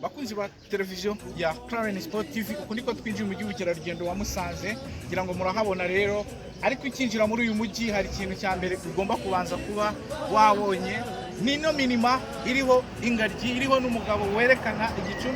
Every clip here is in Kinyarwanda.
bakunzi ba televiziyo ya Clarence Sport TV, uko niko twinjiye mu gihugu cy'ubukerarugendo wa Musanze. Ngira ngo murahabona rero, ariko ukinjira muri uyu mujyi hari ikintu cya mbere ugomba kubanza kuba wabonye. Nino minima iriho ingaryi, iriho n'umugabo werekana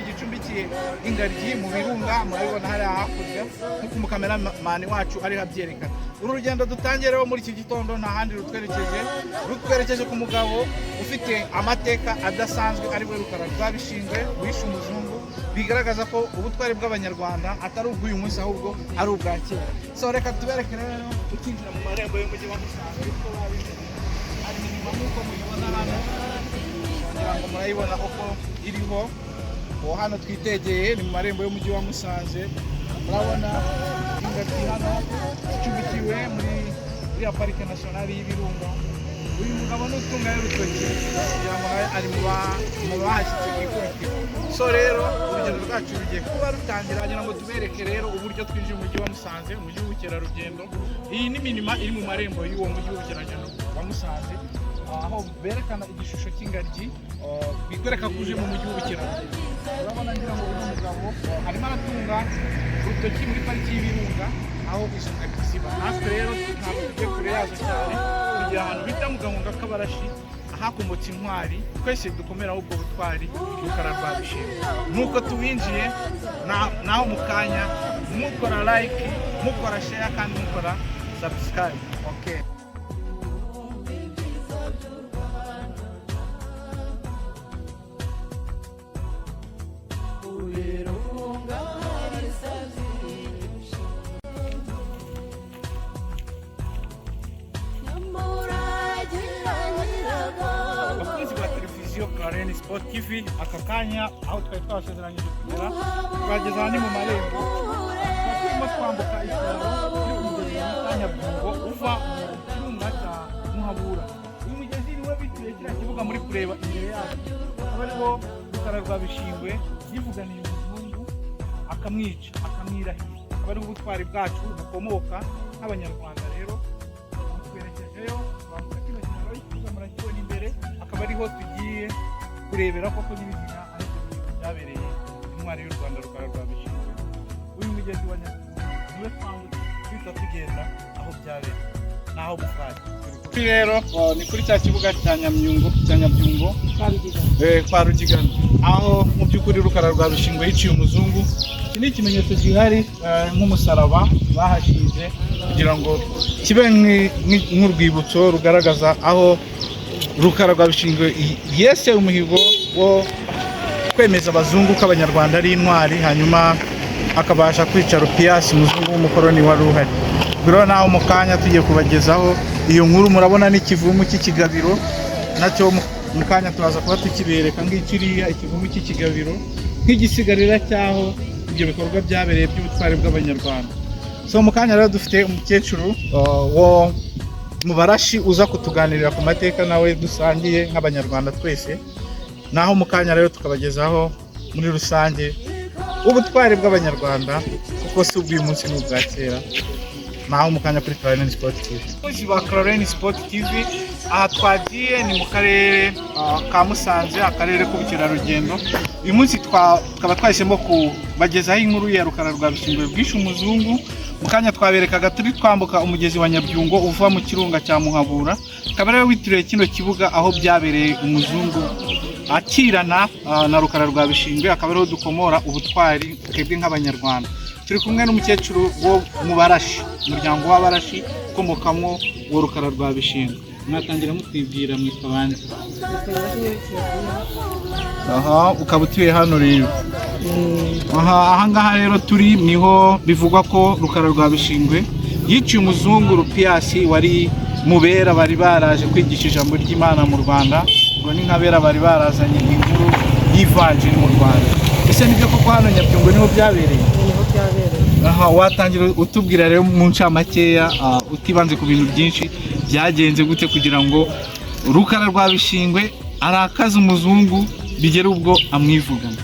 igicumbikiye ingaryi mu birunga. Murabibona hari hakurya nk'uko umukameramani wacu ari habyerekana. Uru rugendo dutangireho muri iki gitondo nta handi rutwerekeje ku mugabo ufite amateka adasanzwe, ari we Rukara Rwabishingwe wishe umuzungu, bigaragaza ko ubutwari bw'Abanyarwanda atari ubw'uyu munsi ahubwo ari ubwa kera. So reka tubereke rero ukinjira mu marembo y'umujyi wa Musanze uko ari minima nk'uko mubibona hano. Ngira ngo murayibona uko iriho. Hano twitegeye ni mu marembo y'umujyi wa Musanze. Urabona ingagi hano icumbikiwe muri iriya parike nationale y'Ibirunga. Uyu mugabo n'utunga y'urutoki kugira ngo ari mu bahashyitse ku ikubitiro. So rero urugendo rwacu rugiye kuba rutangira, kugira ngo tubereke rero uburyo twinjiye mu mujyi wa Musanze, mu gihugu cy'ubukerarugendo. Iyi ni minima iri mu marembo y'uwo mujyi w'ubukerarugendo wa Musanze, aho berekana igishusho cy'ingaryi bikwereka ko uje mu mujyi w'ubukerarugendo. Urabona ngira ngo uyu mugabo arimo aratunga urutoki muri pariki y'Ibirunga aho izo ngagi ziba. Natwe rero ntabwo tugiye kure yazo cyane, tugiye ahantu bita mu Gahunga k'Abarashi ahakomotse intwari. Twese dukomeraho ubwo butwari Rukara Rwabishingwe. Nuko tuwinjiye naho mu kanya mukora like, mukora share kandi mukora subscribe. Okay. Clarence Sport TV, aka kanya aho twari twasezeranyije kugera twageze aha ni mu marembo. Turimo twambuka ikiraro cy'Umunyabungo uva mu kirunga cya Muhabura. Uyu mugezi niwe bituye kiriya kibuga muri kureba imbere yacu, akaba ariho Rukara Rwabishingwe yivuganiye umuzungu akamwica akamwirahira. Akaba ariho ubutwari bwacu bukomoka nk'Abanyarwanda. Rero twerekejeyo twambuka kino kiraro cy'ikibuga murakibona imbere, akaba ariho tugiye kurebera koko n'ibizina ariko byabereye intwari y'u Rwanda Rukara Rwabishingwe. Uyu mugezi wa Nyabungo niwe twambutse twita tugenda aho byabereye naho bufari. Rero ni kuri cya kibuga cya Nyabyungo kwa Rugigana, aho mu by'ukuri Rukara Rwabishingwe yiciye umuzungu. Iki ni ikimenyetso gihari nk'umusaraba bahashinze kugira ngo kibe nk'urwibutso rugaragaza aho Rukara Rwabishingwe yese umuhigo wo kwemeza abazungu ko Abanyarwanda ari intwari, hanyuma akabasha kwica Rupias umuzungu w'umukoroni wari uhari. Biro naho mu kanya tugiye kubagezaho iyo nkuru. Murabona n'ikivumu cy'ikigabiro, nacyo mu kanya turaza kuba tukibereka ngikiriya ikivumu cy'ikigabiro nk'igisigarira cyaho ibyo bikorwa byabereye by'ubutwari bw'Abanyarwanda. So mu kanya rero dufite umukecuru wo mu Barashi uza kutuganirira ku mateka nawe dusangiye nk'Abanyarwanda twese. Naho mu kanya rero tukabagezaho muri rusange ubutwari bw'Abanyarwanda kuko si ubw'uyu munsi n'ubwa kera. Naho mu kanya kuri Clarence Sport TV. Abakozi ba Clarence Sport TV, aha twagiye ni mu karere ka Musanze, akarere k'ubukerarugendo. Uyu munsi tukaba twahisemo kubagezaho inkuru ya Rukara Rwabishingwe bwishe umuzungu. Mu kanya twaberekaga turi twambuka umugezi wa Nyabyungo uva mu kirunga cya Muhabura. Akaba rero witiriwe kino kibuga aho byabereye umuzungu akirana na Rukara Rwabishingwe. Akaba rero dukomora ubutwari twebwe nk'Abanyarwanda. Turi kumwe n'umukecuru wo mu Barashi, umuryango w'Abarashi ukomokamwo wo Rukara Rwabishingwe. Mwatangira mutwibwira mwitwa bande? Ukaba utuye hano rero. Ahangaha rero turi niho bivugwa ko Rukara Rwabishingwe yiciye umuzungu Rupias wari mubera bari baraje kwigisha ijambo ry'Imana mu Rwanda. Ngo ni nkabera bari barazanye inkuru y'ivanjiri mu Rwanda. Ese nibyo koko hano Nyabyungo niho byabereye? Watangira utubwira rero mu ncamakeya utibanze ku bintu byinshi byagenze gute kugira ngo Rukara Rwabishingwe arakaza umuzungu bigera ubwo amwivugana?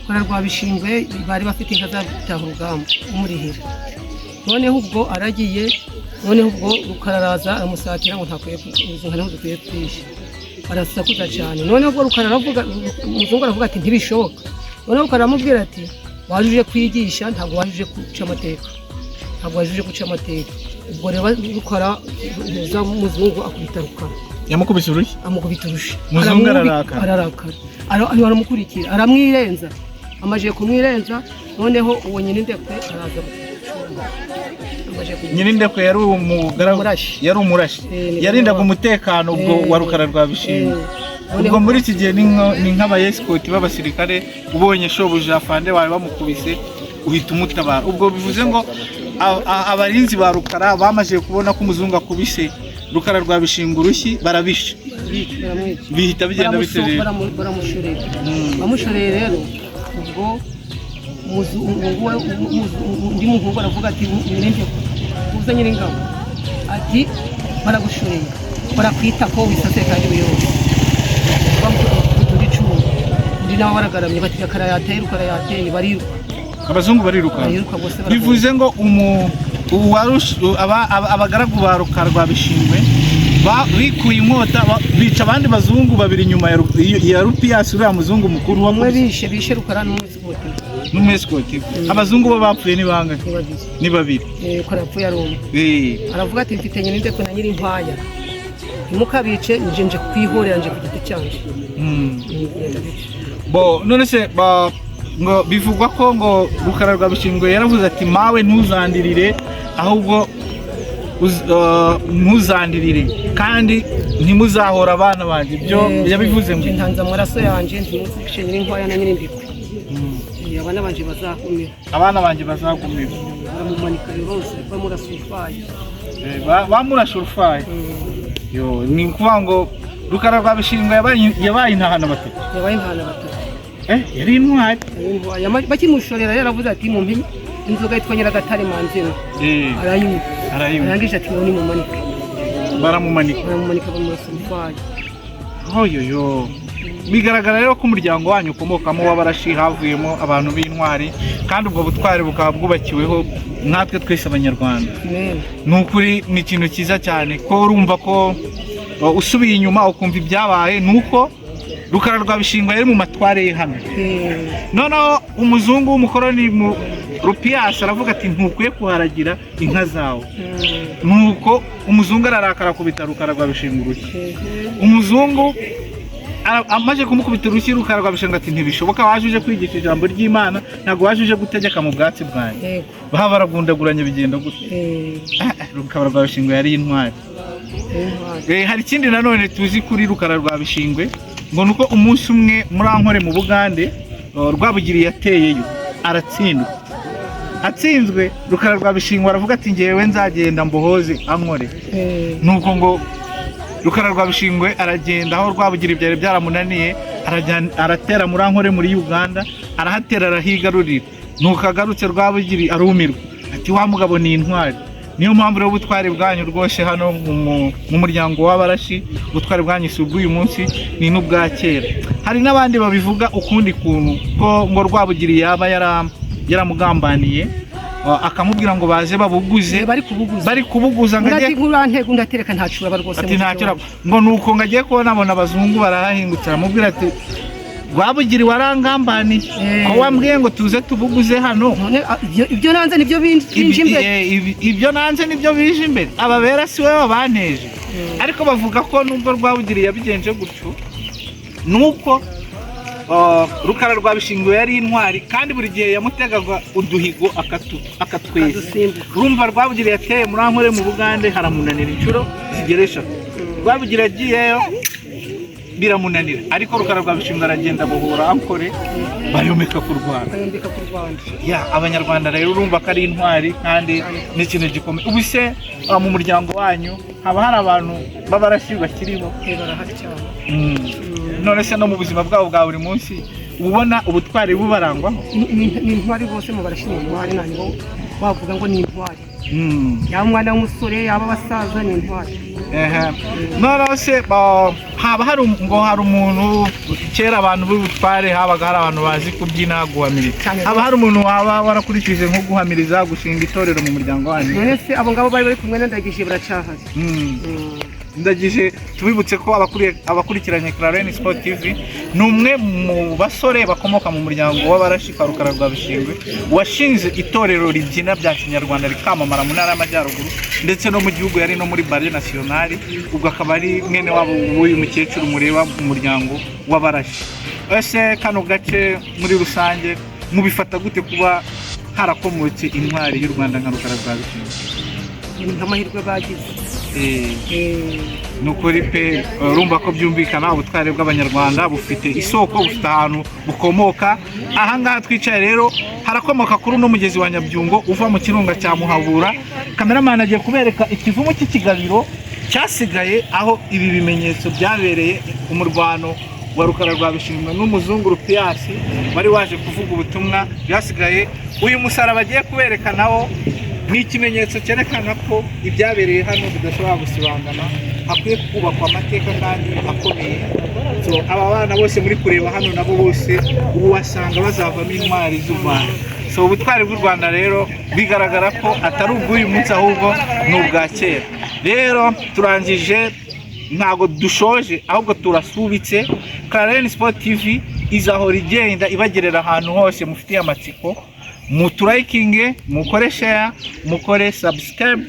Rukara Rwabishingwe bari bafite inka zataha urugamba umurihira. Noneho ubwo aragiye, noneho ubwo Rukara araza aramusatira ngo ntakwiye izo nka dukwiye twishe. Arasakuza cyane. Noneho ubwo Rukara aravuga, umuzungu aravuga ati ntibishoboka. noneho karamubwira ati wajuje kwigisha ntabwo wajuje guca amateka ubwo rero rukara za muzungu akubita rukara yamukubise urushyi amukubita urushyi muzungu ararakara aramukurikira aramwirenza amaje kumwirenza noneho uwo nyine ndekwe araza nyine ndekwe yari yari umurashi yarindaga umutekano ubwo wa Rukara rwa Bishingwe ubwo muri iki gihe ni nk'abayesikoti b'abasirikare ubonye shobuja afande wawe bamukubise uhita umutabara ubwo bivuze ngo abarinzi ba Rukara bamaze kubona ko umuzungu akubise Rukara rwa Bishingwe urushyi barabishe bihita bigenda biterera bamushoreye rero ubwo undi muhungu aravuga ati nyirinde uza nyir'ingabo ati baragushoreye barakwita ko wisase kandi wiyoboye undi nawe baragaramye bati Rukara yateye bariruka abazungu bariruka bivuze ngo abagaragu ba Rukara rwa Bishingwe bikuye inkota bica abandi bazungu babiri nyuma ya Rupiyasi uriya muzungu mukuru umwe bishe Rukara n'umwesikoti abazungu bo bapfuye ni bangahe ni babiri ko arapfuye ari umwe aravuga ati mfite nyine ndeko na nyiri nkwaya ntimukabice nje kwihorera nje ku giti cyanje bo none se ngo bivugwa ko ngo Rukara rwa Bishingwe yaravuze ati mawe ntuzandirire ahubwo ntuzandirire kandi ntimuzahora abana banje ibyo yabivuze ngo ntanze amaraso yanje ntimuzishe nyiri nkwaya na nyiri ndiko abana banje bazagumira baramumanika rwose bamurashurufaye yo ni kuvuga ngo Rukara rwa Bishingwe yabaye intahana batatu yari intwari bakimushorera yaravuze ati mu mpimi inzoga yitwa Nyiragatare manzino arayinywa arangije ati ni mumanike baramumanika bamurashurufaye hoyoyo bigaragara rero ko umuryango wanyu ukomokamo w'abarashi havuyemo abantu b'intwari kandi ubwo butwari bukaba bwubakiweho natwe twese abanyarwanda ni ukuri ni ikintu cyiza cyane ko urumva ko usubiye inyuma ukumva ibyabaye ni uko Rukara rwa Bishingwe yari mu matware ye hano noneho umuzungu w'umukoroni Rupiyasi aravuga ati ntukwiye kuharagira inka zawe nuko umuzungu ararakara kubita Rukara rwa Bishingwe urushyi umuzungu amaze kumukubita urushyi Rukara rwa Bishingwe ati ntibishoboka wajuje kwigisha ijambo ry'Imana ntabwo wajuje gutegeka mu bwatsi bwanjye baba baragundaguranye bigenda gute Rukara rwa Bishingwe yari intwari hari ikindi nanone tuzi kuri Rukara rwa Bishingwe ngo nuko umunsi umwe muri Ankore mu Bugande Rwabugiri yateyeyo aratsindwa atsinzwe Rukara rwa Bishingwe aravuga ati ngewe nzagenda mbohoze Ankore nuko ngo Rukara rwa Bishingwe aragenda aho Rwabugiri byari byaramunaniye aratera muri Ankore muri Uganda arahatera arahigarurira nuko agarutse Rwabugiri arumirwa ati wa mugabo ni intwari niyo mpamvu rero ubutwari bwanyu rwose hano mu muryango w'abarashi ubutwari bwanyu si ubw'uyu munsi ni n'ubwa kera hari n'abandi babivuga ukundi kuntu ko ngo Rwabugiri yaba yaramugambaniye akamubwira ngo baze babuguze bari kubuguza ngo ajye nk'urantego ndatereka ntacura rwose ati ntacura ngo nuko ngo agiye kubona abona abazungu barahahingukira amubwira ati Rwabugiri warangambaniye ko wambwiye ngo tuze tubuguze hano ibyo nanze nibyo binje imbere ibyo nanze nibyo bije imbere ababera si we babanteje ariko bavuga ko nubwo Rwabugiri yabigenje gutyo nuko Rukara rwa Bishingwe yari intwari kandi buri gihe yamutegaga uduhigo akatweza urumva Rwabugiri yateye muri Ankore mu Bugande haramunanira inshuro zigeresha Rwabugiri yagiyeyo biramunanira ariko Rukara rwa Bishingwe aragenda bohora Ankore bayomeka ku Rwanda abanyarwanda rero urumva ko ari intwari kandi n'ikintu gikomeye ubu se mu muryango wanyu haba hari abantu b'abarashi bakiriho none se no mu buzima bwabo bwa buri munsi ubona ubutwari bubarangwaho ni intwari bose mu barashi ni intwari ntabwo bavuga ngo ni intwari yaba umwana w'umusore yaba abasaza ni intwari noneho se haba hari umuntu kera abantu b'ubutware habaga hari abantu bazi kubyina guhamiriza haba hari umuntu waba warakurikije nko guhamiriza gushinga itorero mu muryango wanyu none se abo ngabo bari kumwe na Ndagije baracahari ndagije tubibutse ko abakurikiranye Clarence Sport TV ni umwe mu basore bakomoka mu muryango w'abarashi kwa Rukara rwa Bishingwe washinze itorero ribyina bya kinyarwanda rikamamara mu ntara y'Amajyaruguru ndetse no mu gihugu yari no muri Ballet Nationale, ubwo akaba ari mwene wabo w'uyu mukecuru mureba mu muryango w'abarashi. Ese kano gace muri rusange mubifata gute kuba harakomotse intwari y'u Rwanda nka Rukara rwa Bishingwe? Nk'amahirwe bagize nukuri pe, urumva ko byumvikana ubutware bw'abanyarwanda bufite isoko, bufite ahantu bukomoka. Ahangaha twicaye rero harakomoka kuri uno mugezi wa Nyabyungo uva mu kirunga cya Muhabura. Kameramani agiye kubereka ikivumo cy'ikigabiro cyasigaye aho ibi bimenyetso byabereye umurwano wa Rukara rwa Bishingwe n'umuzungu Rupiasi wari waje kuvuga ubutumwa. Byasigaye uyu musaraba agiye kubereka nawo ni ikimenyetso cyerekana ko ibyabereye hano bidashobora gusibangana, hakwiye kubakwa amateka kandi akomeye. So aba bana bose muri kureba hano nabo bose ubu wasanga bazavamo intwari z'u Rwanda. So ubutwari bw'u Rwanda rero bigaragara ko atari ubw'uyu munsi ahubwo ni ubwa kera. Rero turangije, ntago dushoje ahubwo turasubitse. Clarence Sport TV izahora igenda ibagerera ahantu hose mufitiye amatsiko. Muturayikinge, mukore share, mukore subscribe,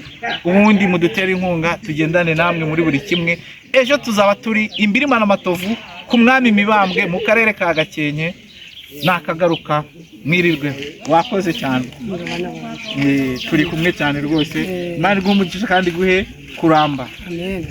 ubundi mudutere inkunga tugendane namwe muri buri kimwe. Ejo tuzaba turi Imbirima n'Amatovu ku Mwami Mibambwe mu karere ka Gakenke. Nakagaruka mwirirwe, wakoze cyane. Turi kumwe cyane rwose. Imana iguhe umugisha kandi guhe kuramba. Amen.